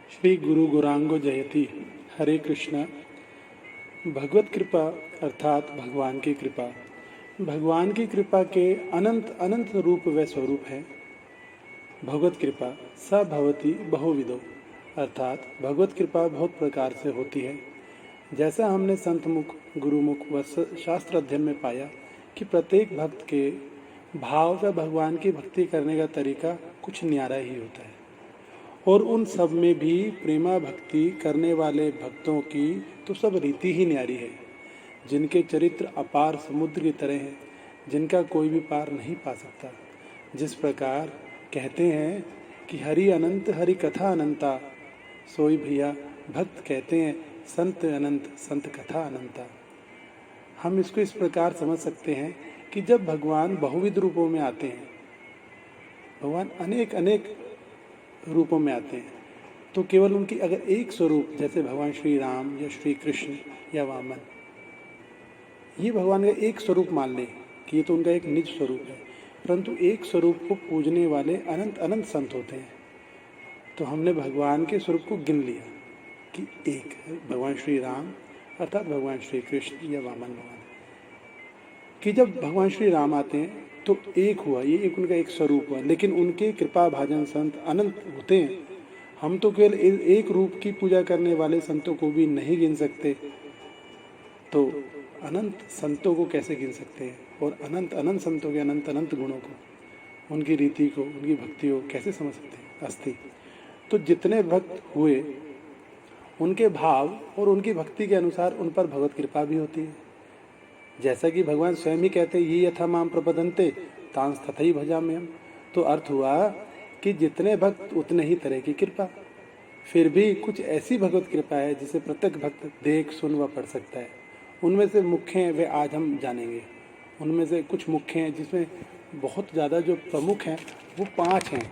श्री गुरु गौरांगो जयति। हरे कृष्णा। भगवत कृपा अर्थात भगवान की कृपा। भगवान की कृपा के अनंत अनंत रूप व स्वरूप है। भगवत कृपा स भवति बहुविधो अर्थात भगवत कृपा बहुत प्रकार से होती है। जैसा हमने संत मुख, गुरुमुख व शास्त्र अध्ययन में पाया कि प्रत्येक भक्त के भाव व भगवान की भक्ति करने का तरीका कुछ न्यारा ही होता है, और उन सब में भी प्रेमा भक्ति करने वाले भक्तों की तो सब रीति ही न्यारी है, जिनके चरित्र अपार समुद्र की तरह हैं, जिनका कोई भी पार नहीं पा सकता। जिस प्रकार कहते हैं कि हरि अनंत हरि कथा अनंता, सोई भैया भक्त कहते हैं संत अनंत संत कथा अनंता। हम इसको इस प्रकार समझ सकते हैं कि जब भगवान बहुविध रूपों में आते हैं, भगवान अनेक अनेक रूपों में आते हैं, तो केवल उनकी अगर एक स्वरूप, जैसे भगवान श्री राम या श्री कृष्ण या वामन, ये भगवान का एक स्वरूप मान लें कि ये तो उनका एक निज स्वरूप है, परंतु एक स्वरूप को पूजने वाले अनंत अनंत संत होते हैं। तो हमने भगवान के स्वरूप को गिन लिया कि एक है भगवान श्री राम अर्थात भगवान श्री कृष्ण या वामन भगवान, कि जब भगवान श्री राम आते हैं तो एक हुआ, ये एक उनका एक स्वरूप हुआ, लेकिन उनके कृपा भाजन संत अनंत होते हैं। हम तो केवल एक रूप की पूजा करने वाले संतों को भी नहीं गिन सकते, तो अनंत संतों को कैसे गिन सकते हैं, और अनंत अनंत संतों के अनंत अनंत गुणों को, उनकी रीति को, उनकी भक्ति को कैसे समझ सकते हैं। अस्थि तो जितने भक्त हुए उनके भाव और उनकी भक्ति के अनुसार उन पर भगवत कृपा भी होती है। जैसा कि भगवान स्वयं ही कहते ये यथा माम प्रपदन्ते तांस तथई भजाम्यहम्। तो अर्थ हुआ कि जितने भक्त उतने ही तरह की कृपा। फिर भी कुछ ऐसी भगवत कृपा है जिसे प्रत्येक भक्त देख सुन व पढ़ सकता है। उनमें से मुख्य हैं वे आज हम जानेंगे। उनमें से कुछ मुख्य हैं, जिसमें बहुत ज़्यादा जो प्रमुख हैं वो 5 हैं,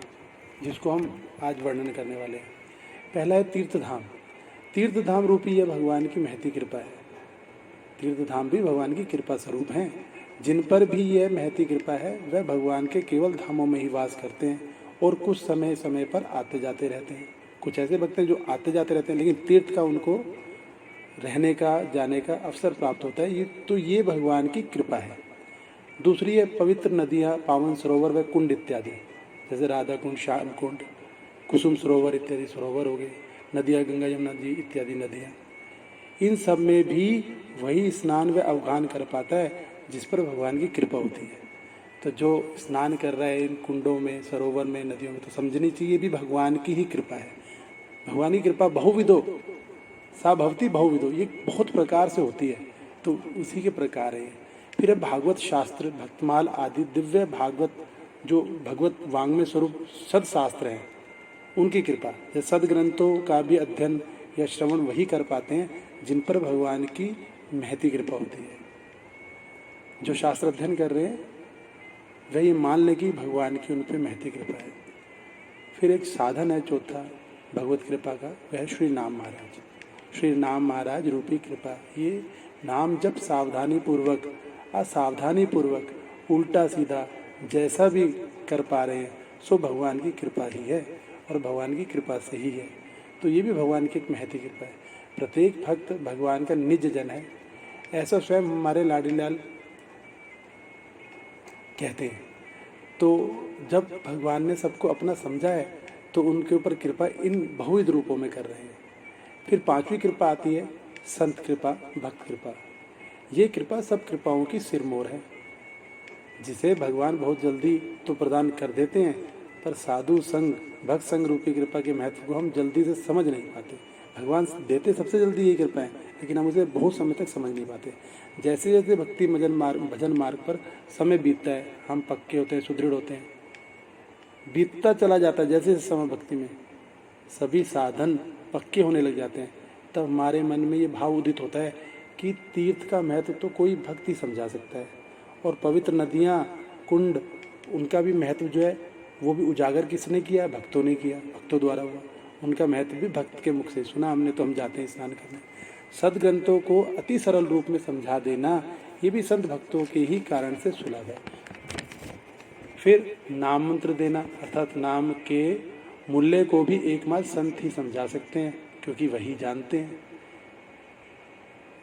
जिसको हम आज वर्णन करने वाले हैं। पहला है तीर्थधाम। तीर्थधाम रूपी यह भगवान की महती कृपा है। तीर्थधाम भी भगवान की कृपा स्वरूप हैं। जिन पर भी यह महती कृपा है वह भगवान के केवल धामों में ही वास करते हैं और कुछ समय समय पर आते जाते रहते हैं। कुछ ऐसे भक्त हैं जो आते जाते रहते हैं, लेकिन तीर्थ का उनको रहने का जाने का अवसर प्राप्त होता है। ये भगवान की कृपा है। दूसरी है पवित्र नदियाँ, पावन सरोवर व कुंड इत्यादि, जैसे राधा कुंड, श्याम कुंड, कुसुम सरोवर इत्यादि सरोवर हो गए, नदियाँ गंगा यमुना जी इत्यादि नदियाँ। इन सब में भी वही स्नान व अवगान कर पाता है जिस पर भगवान की कृपा होती है। तो जो स्नान कर रहा है इन कुंडों में, सरोवर में, नदियों में, तो समझनी चाहिए भी भगवान की ही कृपा है। भगवान की कृपा बहुविधो सा भवती बहुविधो, ये बहुत प्रकार से होती है, तो उसी के प्रकार है। फिर है भागवत शास्त्र, भक्तमाल आदि दिव्य भागवत, जो भगवत वांग्मय स्वरूप सदशास्त्र हैं, उनकी कृपा। सदग्रंथों का भी अध्ययन या श्रवण वही कर पाते हैं जिन पर भगवान की महती कृपा होती है। जो शास्त्र अध्ययन कर रहे हैं वह ये मान ले कि भगवान की उन पर महती कृपा है। फिर एक साधन है चौथा भगवत कृपा का, वह है श्री नाम महाराज। श्री नाम महाराज रूपी कृपा। ये नाम जब सावधानी पूर्वक, असावधानी पूर्वक, उल्टा सीधा जैसा भी कर पा रहे हैं सो भगवान की कृपा ही है, और भगवान की कृपा से ही है। तो ये भी भगवान की एक महती कृपा है। प्रत्येक भक्त भगवान का निज जन है, ऐसा स्वयं हमारे लाडीलाल कहते हैं। तो जब भगवान ने सबको अपना समझा है तो उनके ऊपर कृपा इन बहुविध रूपों में कर रहे हैं। फिर 5वीं कृपा आती है संत कृपा, भक्त कृपा। ये कृपा सब कृपाओं की सिरमौर है, जिसे भगवान बहुत जल्दी तो प्रदान कर देते हैं, पर साधु संग, भक्त संग रूपी कृपा के महत्व को हम जल्दी से समझ नहीं पाते। भगवान देते सबसे जल्दी यही कृपा है, लेकिन हम उसे बहुत समय तक समझ नहीं पाते। जैसे जैसे भक्ति भजन मार्ग पर समय बीतता है, हम पक्के होते हैं, सुदृढ़ होते हैं, बीतता चला जाता है। जैसे जैसे समय भक्ति में सभी साधन पक्के होने लग जाते हैं, तब हमारे मन में ये भाव उदित होता है कि तीर्थ का महत्व तो कोई भक्ति समझा सकता है, और पवित्र नदियाँ, कुंड, उनका भी महत्व जो है वो भी उजागर किसने किया? भक्तों ने किया, भक्तों द्वारा हुआ। उनका महत्व भी भक्त के मुख से सुना हमने, तो हम जाते हैं स्नान करने। सदग्रंथों को अति सरल रूप में समझा देना, ये भी संत भक्तों के ही कारण से सुलभ है। फिर नाम मंत्र देना, अर्थात नाम के मूल्य को भी एकमात्र संत ही समझा सकते हैं, क्योंकि वही जानते हैं।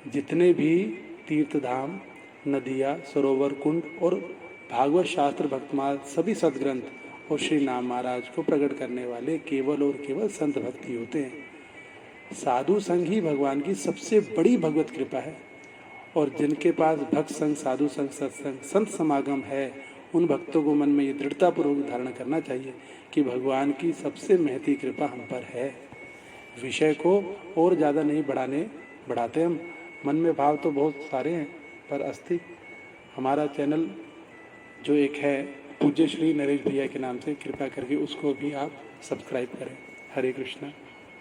जितने भी तीर्थधाम, नदियाँ, सरोवर, कुंड और भागवत शास्त्र, भक्तमाल, सभी सदग्रंथ और श्री नाम महाराज को प्रकट करने वाले केवल और केवल संत भक्त ही होते हैं। साधु संघ ही भगवान की सबसे बड़ी भगवत कृपा है, और जिनके पास भक्त संग, साधु संग, सत्संग, संत समागम है, उन भक्तों को मन में ये दृढ़तापूर्वक धारणा करना चाहिए कि भगवान की सबसे महती कृपा हम पर है। विषय को और ज़्यादा नहीं बढ़ाते हम। मन में भाव तो बहुत सारे हैं, पर अस्थि हमारा चैनल जो एक है पूज्य श्री नरेश भैया के नाम से, कृपा करके उसको भी आप सब्सक्राइब करें। हरे कृष्णा।